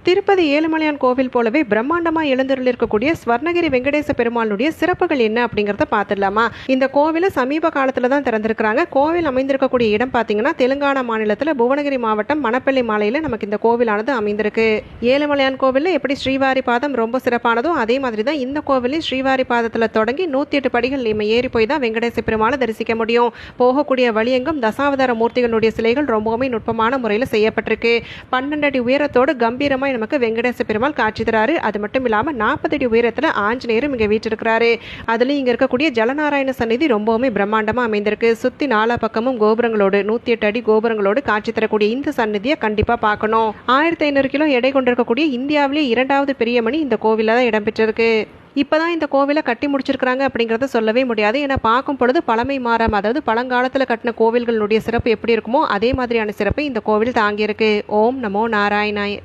திருப்பதி ஏழுமலையான் கோவில் போலவே பிரம்மாண்டமா எழுந்தருளிருக்கக்கூடிய ஸ்வர்ணகிரி வெங்கடேச பெருமாளுடைய சிறப்புகள் என்ன அப்படிங்கறத பார்த்துடலாமா. இந்த கோவிலை சமீப காலத்துல தான் திறந்திருக்கிறாங்க. கோவில் அமைந்திருக்கக்கூடிய இடம் பாத்தீங்கன்னா தெலுங்கானா மாநிலத்துல புவனகிரி மாவட்டம் மணப்பள்ளி மாலையில நமக்கு இந்த கோவிலானது அமைந்திருக்கு. ஏழுமலையான் கோவில்ல எப்படி ஸ்ரீவாரி பாதம் ரொம்ப சிறப்பானதோ அதே மாதிரி தான் இந்த கோவிலையும் ஸ்ரீவாரி பாதத்துல தொடங்கி 108 படிகள் நம்ம ஏறி போய் தான் வெங்கடேச பெருமாளை தரிசிக்க முடியும். போகக்கூடிய வழியெங்கும் தசாவதார மூர்த்திகளுடைய சிலைகள் ரொம்பவுமே நுட்பமான முறையில் செய்யப்பட்டிருக்கு. 12 அடி உயரத்தோடு கம்பீரமா நமக்கு வெங்கடேச பெருமாள் காட்சி தராரு. அது மட்டும் இல்லாம 40 அடி உயரத்துல ஆஞ்சநேயரும் இங்க வீற்றிருக்கிறாரு. அதுல இங்க இருக்கக்கூடிய ஜலநாராயண சன்னிதி ரொம்பவுமே பிரம்மாண்டமா அமைந்திருக்கு. சுத்தி 4 பக்கமும் கோபுரங்களோடு 108 அடி கோபுரங்களோடு காட்சி தரக்கூடிய இந்த சன்னிதியை கண்டிப்பா பார்க்கணும். 1500 கிலோ எடை கொண்டிருக்கக்கூடிய இந்தியாவிலேயே 2வது பெரிய மணி இந்த கோவில தான் இடம்பெற்றிருக்கு. இப்போதான் இந்த கோவிலை கட்டி முடிச்சிருக்கிறாங்க அப்படிங்கிறத சொல்லவே முடியாது. ஏன்னா பார்க்கும் பொழுது பழமை மாறாம, அதாவது பழங்காலத்தில் கட்டின கோவில்களுடைய சிறப்பு எப்படி இருக்குமோ அதே மாதிரியான சிறப்பை இந்த கோவில் தாங்கியிருக்கு. ஓம் நமோ நாராயணாய்.